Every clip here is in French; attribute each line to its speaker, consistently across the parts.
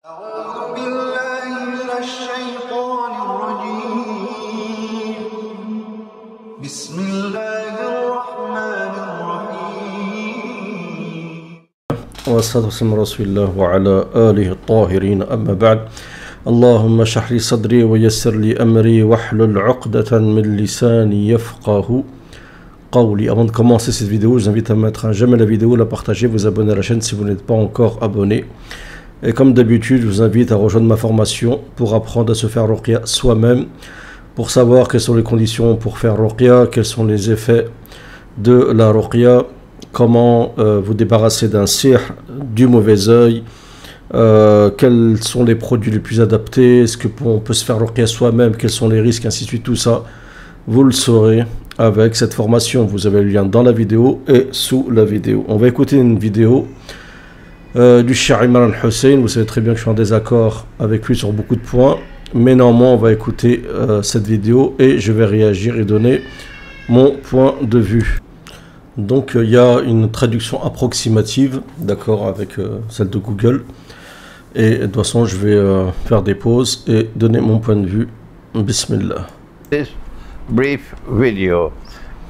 Speaker 1: أعوذ بالله من الشيطان الرجيم بسم الله الرحمن الرحيم
Speaker 2: والصلاة والسلام على رسول الله وعلى آله الطاهرين أما بعد اللهم اشرح لي صدري ويسر لي أمري واحلل عقدة من لساني يفقه قولي. Avant de commencer cette vidéo, je vous invite à mettre un j'aime à la vidéo, la partager, vous abonner à la chaîne si vous n'êtes pas encore abonné. Et comme d'habitude, je vous invite à rejoindre ma formation pour apprendre à se faire ruqya soi-même, pour savoir quelles sont les conditions pour faire ruqya, quels sont les effets de la ruqya, comment vous débarrasser d'un sihr, du mauvais œil, quels sont les produits les plus adaptés, est-ce qu'on peut se faire ruqya soi-même, quels sont les risques, ainsi de suite, tout ça, vous le saurez avec cette formation. Vous avez le lien dans la vidéo et sous la vidéo. On va écouter une vidéo du Cheikh Imran Hussein. Vous savez très bien que je suis en désaccord avec lui sur beaucoup de points, mais néanmoins on va écouter cette vidéo et je vais réagir et donner mon point de vue. Donc il y a une traduction approximative, d'accord, avec celle de Google, et de toute façon je vais faire des pauses et donner mon point de vue. Bismillah.
Speaker 3: This brief video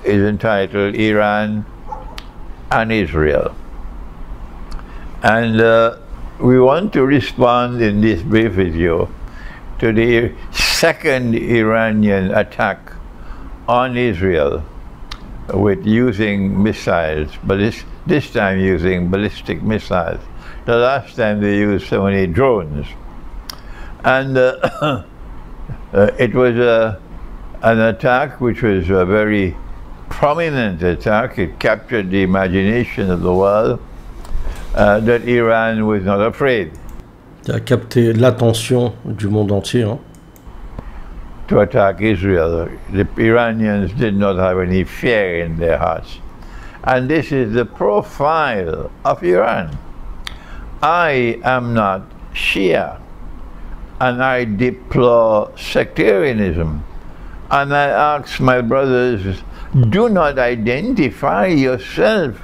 Speaker 3: is entitled Iran and Israel. And we want to respond in this brief video to the second Iranian attack on Israel with using missiles, but this time using ballistic missiles. The last time they used so many drones. And it was an attack which was a very prominent attack. It captured the imagination of the world. That Iran was not afraid.
Speaker 2: Ça a capté l'attention du monde entier.
Speaker 3: To attack Israel. The Iranians did not have any fear in their hearts. And this is the profile of Iran. I am not Shia, and I deplore sectarianism. And I ask my brothers, do not identify yourself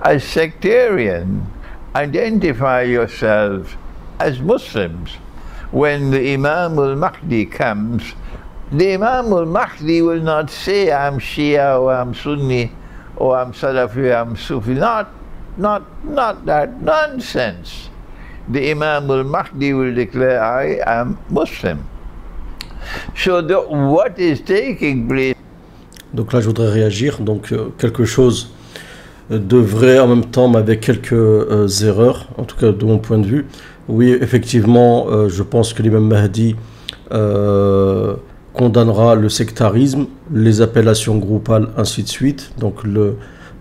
Speaker 3: as sectarian. Identify yourselves as Muslims. When the Imam al-Mahdi comes, the Imam al-Mahdi will not say I'm Shia or I'm Sunni or I'm Salafi or I'm Sufi. Not that nonsense. The Imam al-Mahdi will declare I am Muslim. So what is taking place?
Speaker 2: Donc là je voudrais réagir, donc quelque chose de vrai en même temps, mais avec quelques erreurs, en tout cas de mon point de vue. Oui, effectivement, je pense que l'imam Mahdi condamnera le sectarisme, les appellations groupales, ainsi de suite. Donc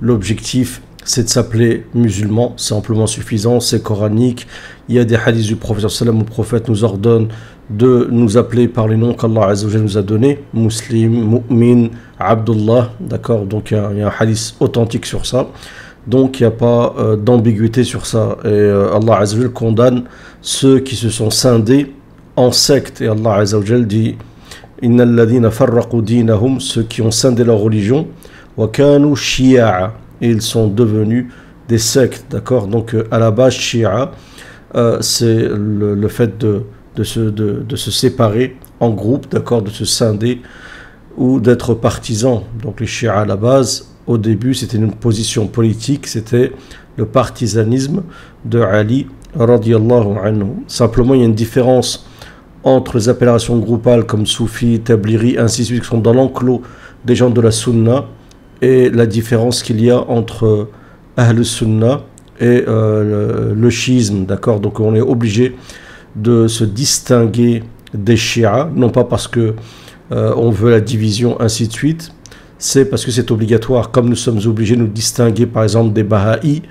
Speaker 2: l'objectif, c'est de s'appeler musulman, c'est amplement suffisant, c'est coranique. Il y a des hadiths du prophète sallam où le prophète nous ordonne de nous appeler par les noms qu'Allah Azza wa Jalla nous a donnés, Muslim, Mu'min, Abdullah, d'accord, donc il y a un hadith authentique sur ça, donc il n'y a pas d'ambiguïté sur ça, et Allah Azza wa Jalla condamne ceux qui se sont scindés en sectes, et Allah Azza wa Jalla dit Innal ladhina farraqu dinahum, ceux qui ont scindé leur religion, wa kanu shi'a, et ils sont devenus des sectes, d'accord, donc à la base shi'a, c'est le fait de se séparer en groupe, d'accord, de se scinder ou d'être partisan. Donc les Shia à la base, au début, c'était une position politique, c'était le partisanisme de Ali radiyallahu anhu. Simplement, il y a une différence entre les appellations groupales comme Soufi, Tabliri, ainsi de suite, qui sont dans l'enclos des gens de la Sunna, et la différence qu'il y a entre Ahl Sunna et le chiisme, d'accord. Donc on est obligé de se distinguer des Shia, non pas parce que on veut la division, ainsi de suite, c'est parce que c'est obligatoire, comme nous sommes obligés de nous distinguer par exemple des Baha'i,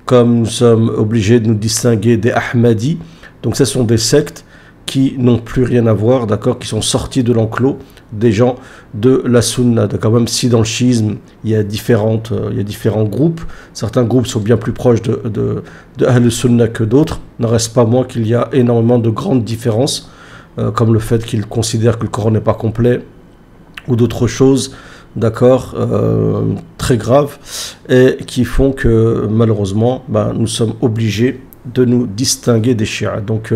Speaker 2: comme nous sommes obligés de nous distinguer des Ahmadis. Donc ce sont des sectes qui n'ont plus rien à voir, d'accord, qui sont sortis de l'enclos des gens de la Sunna, d'accord. Même si dans le chiisme il y a différents groupes, certains groupes sont bien plus proches de Ahl Sunna que d'autres, n'en reste pas moins qu'il y a énormément de grandes différences, comme le fait qu'ils considèrent que le Coran n'est pas complet, ou d'autres choses, d'accord, très graves, et qui font que malheureusement nous sommes obligés de nous distinguer des chiites. Donc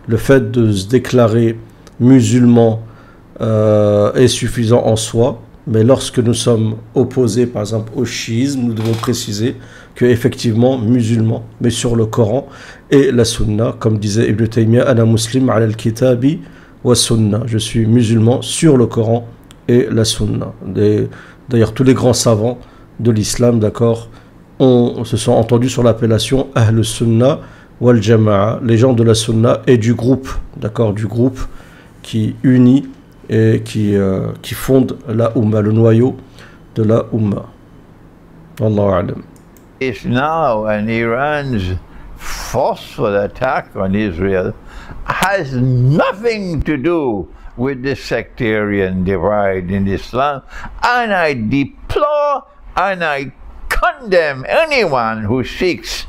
Speaker 2: le fait de se déclarer musulman est suffisant en soi, mais lorsque nous sommes opposés par exemple au chiisme, nous devons préciser que effectivement musulman, mais sur le Coran et la Sunna, comme disait Ibn Taymiyyah, ana muslim ala al-kitabi wa sunna, je suis musulman sur le Coran et la Sunna. D'ailleurs tous les grands savants de l'islam, d'accord, se sont entendus sur l'appellation Ahl Sunna wal Jama'a, les gens de la Sunna et du groupe, d'accord, du groupe qui unit et qui fonde la Ummah, le noyau de la Ummah. Wallahu a'lam.
Speaker 3: It's now, and Iran's forceful attack on Israel has nothing to do with the sectarian divide in Islam, and I deplore and I condemn anyone who seeks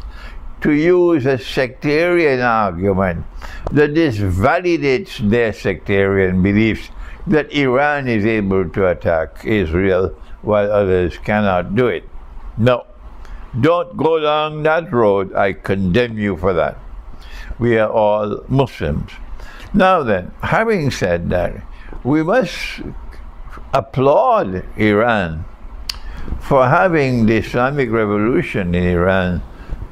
Speaker 3: to use a sectarian argument that this validates their sectarian beliefs, that Iran is able to attack Israel while others cannot do it. No, don't go down that road. I condemn you for that. We are all Muslims. Now then, having said that, we must applaud Iran for having the Islamic Revolution in Iran,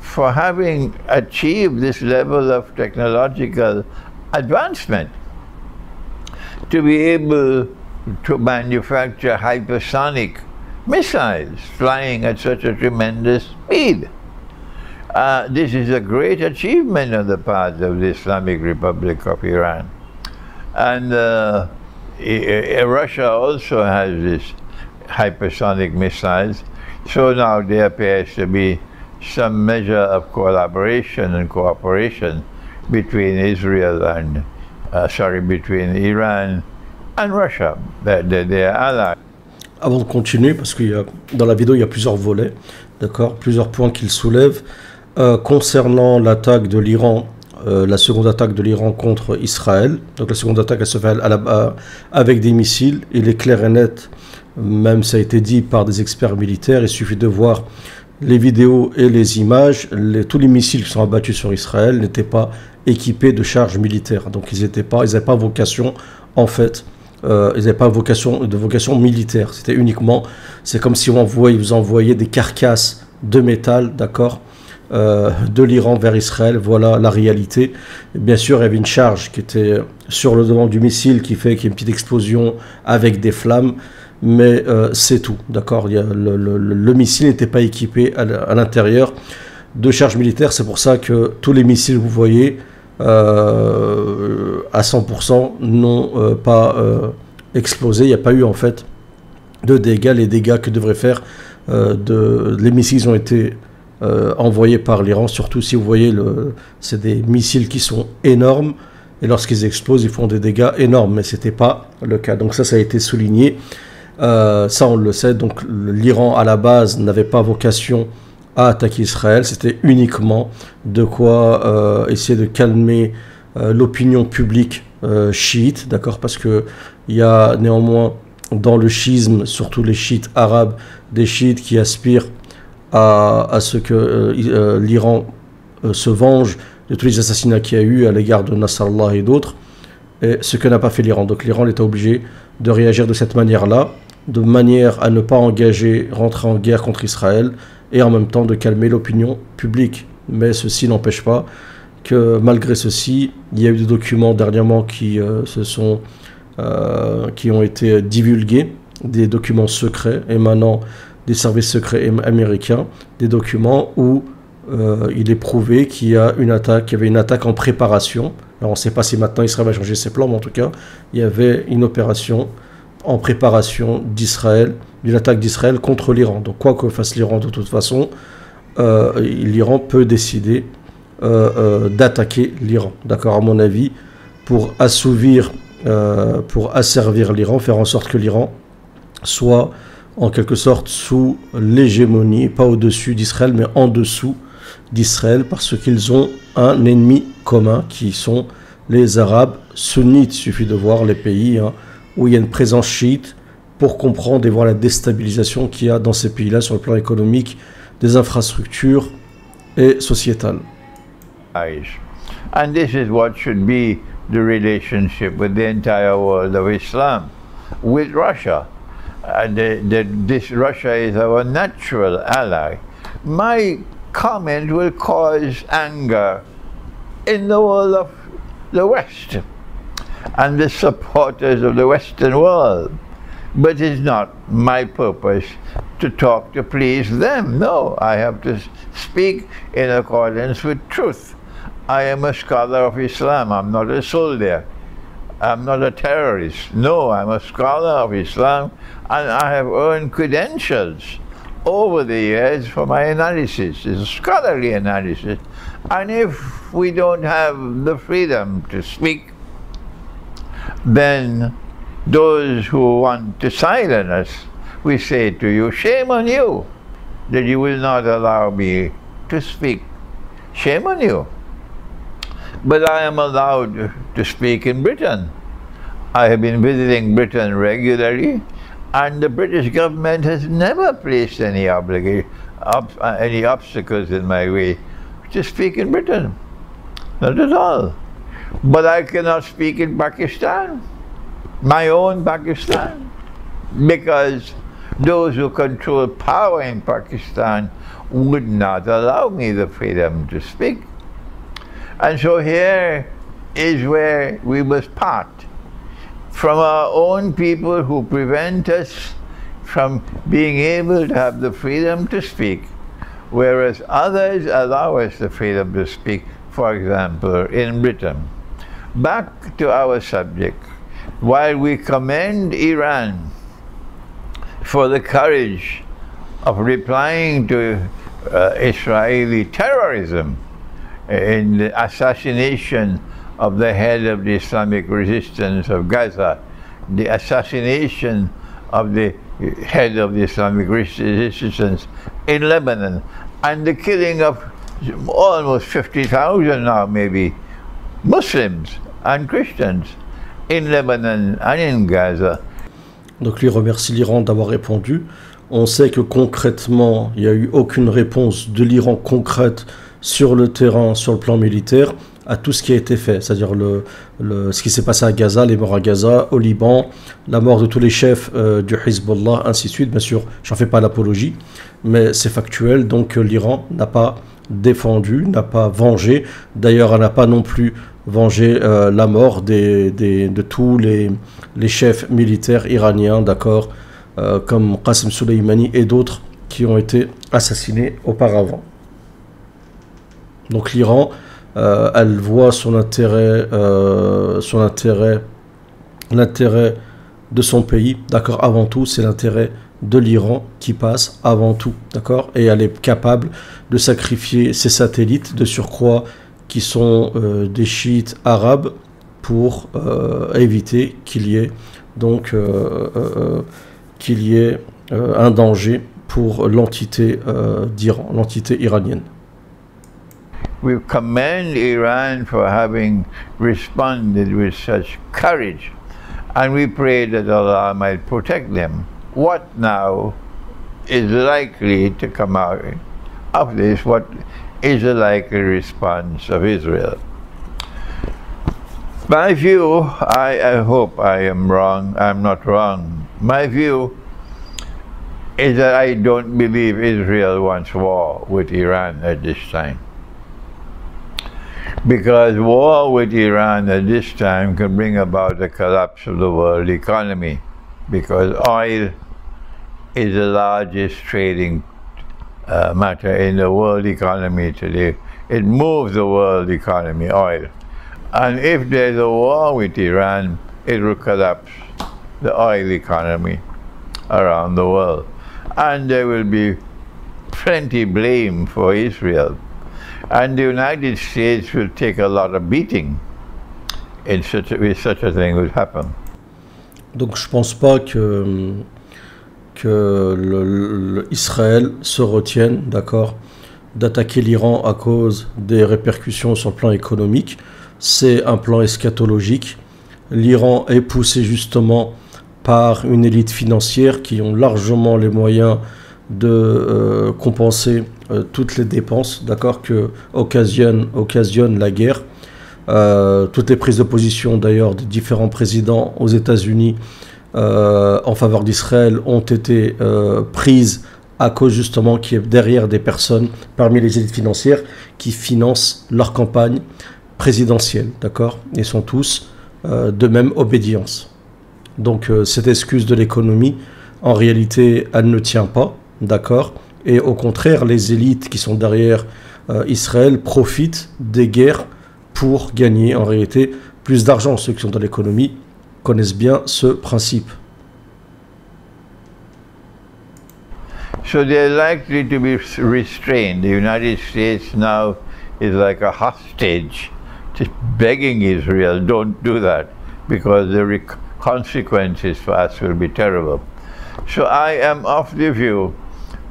Speaker 3: for having achieved this level of technological advancement, to be able to manufacture hypersonic missiles flying at such a tremendous speed. This is a great achievement on the part of the Islamic Republic of Iran. And Russia also has this hypersonic missiles, so now there appears to be some measure of collaboration and cooperation between Israel and, between Iran and Russia, their allies.
Speaker 2: Avant de continuer, parce que dans la vidéo il y a plusieurs volets, d'accord, plusieurs points qu'il soulève. Concernant l'attaque de l'Iran, la seconde attaque de l'Iran contre Israël, donc la seconde attaque elle se fait avec des missiles, il est clair et net, même ça a été dit par des experts militaires, il suffit de voir les vidéos et les images, tous les missiles qui sont abattus sur Israël n'étaient pas équipés de charges militaires, donc ils n'avaient pas vocation en fait. Ils n'avaient pas de vocation militaire, c'était uniquement, c'est comme si vous envoyez des carcasses de métal, d'accord, de l'Iran vers Israël. Voilà la réalité. Et bien sûr, il y avait une charge qui était sur le devant du missile qui fait qu'il y a une petite explosion avec des flammes, mais c'est tout, d'accord. Le missile n'était pas équipé à l'intérieur de charges militaires. C'est pour ça que tous les missiles que vous voyez à 100% n'ont pas explosé. Il n'y a pas eu en fait de dégâts. Les dégâts que devraient faire les missiles ont été envoyés par l'Iran, surtout si vous voyez, c'est des missiles qui sont énormes et lorsqu'ils explosent, ils font des dégâts énormes, mais ce n'était pas le cas. Donc ça a été souligné. Ça, on le sait. Donc l'Iran, à la base, n'avait pas vocation à attaquer Israël. C'était uniquement de quoi essayer de calmer l'opinion publique chiite, d'accord, parce qu'il y a néanmoins dans le chiisme, surtout les chiites arabes, des chiites qui aspirent à ce que l'Iran se venge de tous les assassinats qu'il y a eu à l'égard de Nasrallah et d'autres, et ce que n'a pas fait l'Iran. Donc l'Iran était obligé de réagir de cette manière-là, de manière à ne pas rentrer en guerre contre Israël, et en même temps de calmer l'opinion publique. Mais ceci n'empêche pas que malgré ceci, il y a eu des documents dernièrement qui ont été divulgués, des documents secrets émanant des services secrets américains, des documents où il est prouvé qu'il y avait une attaque en préparation. Alors on ne sait pas si maintenant Israël va changer ses plans, mais en tout cas, il y avait une opération en préparation d'Israël, d'une attaque d'Israël contre l'Iran. Donc quoi que fasse l'Iran de toute façon, l'Iran peut décider d'attaquer l'Iran, d'accord, à mon avis, pour asservir l'Iran, faire en sorte que l'Iran soit en quelque sorte sous l'hégémonie, pas au-dessus d'Israël, mais en dessous d'Israël, parce qu'ils ont un ennemi commun, qui sont les Arabes sunnites. Il suffit de voir les pays où il y a une présence chiite pour comprendre et voir la déstabilisation qu'il y a dans ces pays-là sur le plan économique, des infrastructures et sociétales.
Speaker 3: allies. And this is what should be the relationship with the entire world of Islam, with Russia. This Russia is our natural ally. My comment will cause anger in the world of the West and the supporters of the Western world. But it's not my purpose to talk to please them. No, I have to speak in accordance with truth. I am a scholar of Islam. I'm not a soldier. I'm not a terrorist. No, I'm a scholar of Islam, and I have earned credentials over the years for my analysis. It's a scholarly analysis. And if we don't have the freedom to speak, then those who want to silence us, we say to you, shame on you that you will not allow me to speak. Shame on you. But I am allowed to speak in Britain. I have been visiting Britain regularly, and the British government has never placed any obstacles in my way to speak in Britain. Not at all. But I cannot speak in Pakistan, my own Pakistan, because those who control power in Pakistan would not allow me the freedom to speak. And so here is where we must part from our own people who prevent us from being able to have the freedom to speak, whereas others allow us the freedom to speak, for example, in Britain. Back to our subject. While we commend Iran for the courage of replying to Israeli terrorism in the assassination of the head of the Islamic resistance of Gaza, the assassination of the head of the Islamic resistance in Lebanon, and the killing of almost 50,000 now maybe Muslims and Christians in Lebanon and in Gaza.
Speaker 2: Donc lui remercie l'Iran d'avoir répondu. On sait que concrètement, il n'y a eu aucune réponse de l'Iran concrète sur le terrain, sur le plan militaire, à tout ce qui a été fait. C'est-à-dire ce qui s'est passé à Gaza, les morts à Gaza, au Liban, la mort de tous les chefs du Hezbollah, ainsi de suite. Bien sûr, j'en fais pas l'apologie, mais c'est factuel. Donc l'Iran n'a pas défendu, n'a pas vengé. D'ailleurs, elle n'a pas non plus vengé la mort de tous les chefs militaires iraniens, d'accord, comme Qasem Soleimani et d'autres qui ont été assassinés auparavant. Donc l'Iran, elle voit son intérêt, l'intérêt de son pays, d'accord, avant tout, c'est l'intérêt de l'Iran qui passe avant tout, d'accord, et elle est capable de sacrifier ses satellites de surcroît qui sont des chiites arabes pour éviter qu'il y ait donc un danger pour l'entité d'Iran, l'entité iranienne.
Speaker 3: We commend Iran for having responded with such courage, and we pray that Allah might protect them. What now is likely to come out of this? What is the likely response of Israel? My view, I hope I am wrong, I'm not wrong. My view is that I don't believe Israel wants war with Iran at this time. Because war with Iran at this time can bring about the collapse of the world economy, because oil is the largest trading matter in the world economy today. It moves the world economy, oil. And if there's a war with Iran, it will collapse the oil economy around the world. And there will be plenty blame for Israel. And the United States will take a lot of beating if such a thing would happen.
Speaker 2: Donc je pense pas que Israël se retienne, d'accord, d'attaquer l'Iran à cause des répercussions sur le plan économique. C'est un plan eschatologique. L'Iran est poussé justement par une élite financière qui ont largement les moyens de compenser toutes les dépenses, d'accord, que occasionne la guerre. Toutes les prises de position d'ailleurs des différents présidents aux États-Unis en faveur d'Israël ont été prises à cause justement qu'il y a derrière des personnes parmi les élites financières qui financent leur campagne présidentielle, d'accord, et sont tous de même obédience. Donc cette excuse de l'économie, en réalité, elle ne tient pas, d'accord, et au contraire, les élites qui sont derrière Israël profitent des guerres pour gagner en réalité plus d'argent. Ceux qui sont dans l'économie connaissent bien ce principe.
Speaker 3: So they're likely to be restrained. The United States now is like a hostage, just begging Israel, don't do that, because the consequences for us will be terrible. So I am of the view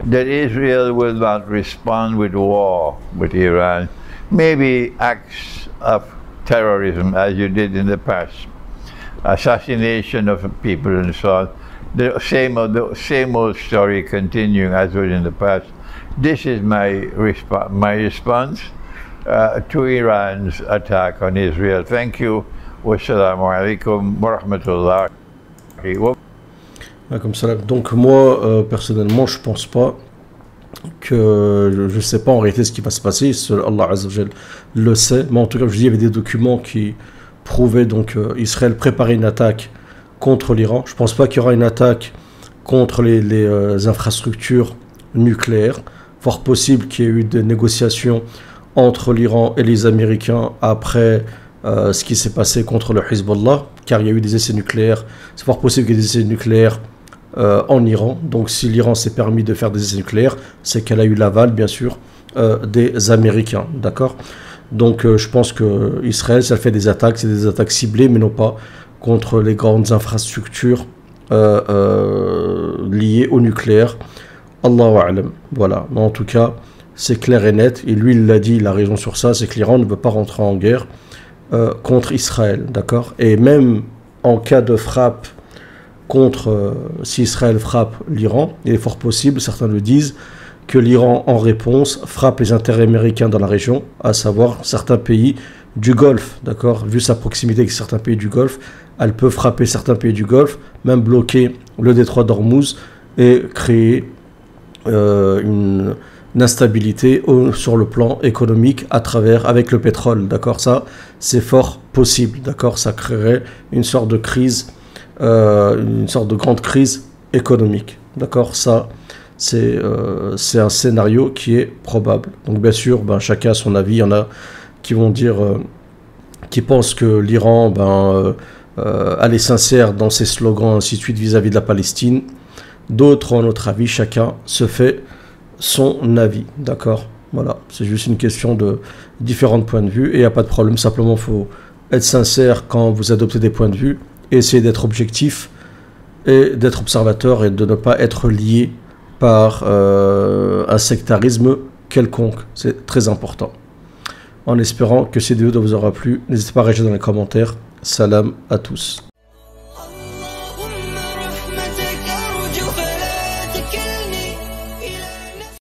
Speaker 3: that Israel will not respond with war with Iran, maybe acts of terrorism as you did in the past, assassination of people and so on. The same old story continuing as was in the past. This is my response to Iran's attack on Israel. Thank you. Wassalamu alaikum wa rahmatullahi wa barakatuh.
Speaker 2: Donc moi, personnellement, je pense pas que... Je sais pas en réalité ce qui va se passer. Seul Allah Azza wa Jal le sait. Mais en tout cas, je dis, il y avait des documents qui prouvaient donc Israël préparer une attaque contre l'Iran. Je ne pense pas qu'il y aura une attaque contre les infrastructures nucléaires. Fort possible qu'il y ait eu des négociations entre l'Iran et les Américains après ce qui s'est passé contre le Hezbollah, car il y a eu des essais nucléaires. C'est fort possible qu'il y ait des essais nucléaires en Iran. Donc si l'Iran s'est permis de faire des essais nucléaires, c'est qu'elle a eu l'aval, bien sûr, des Américains. D'accord ? Donc je pense que Israël, ça fait des attaques, c'est des attaques ciblées, mais non pas contre les grandes infrastructures liées au nucléaire. Allahu a'lam. Voilà. Mais en tout cas, c'est clair et net. Et lui, il l'a dit, il a raison sur ça, c'est que l'Iran ne veut pas rentrer en guerre contre Israël. D'accord ? Et même en cas de frappe si Israël frappe l'Iran, il est fort possible, certains le disent, que l'Iran, en réponse, frappe les intérêts américains dans la région, à savoir certains pays du Golfe, d'accord ? Vu sa proximité avec certains pays du Golfe, elle peut frapper certains pays du Golfe, même bloquer le détroit d'Ormuz et créer une instabilité sur le plan économique avec le pétrole, d'accord ? Ça, c'est fort possible, d'accord ? Ça créerait une sorte de crise, une sorte de grande crise économique, d'accord ? Ça, c'est un scénario qui est probable. Donc bien sûr, chacun a son avis. Il y en a qui vont dire, qui pensent que l'Iran elle est sincère dans ses slogans, ainsi de suite, vis-à-vis de la Palestine. D'autres ont un autre avis. Chacun se fait son avis, d'accord ? Voilà, c'est juste une question de différents points de vue et il n'y a pas de problème. Simplement, il faut être sincère quand vous adoptez des points de vue, et essayer d'être objectif et d'être observateur et de ne pas être lié par un sectarisme quelconque. C'est très important. En espérant que cette vidéo vous aura plu, n'hésitez pas à réagir dans les commentaires. Salam à tous.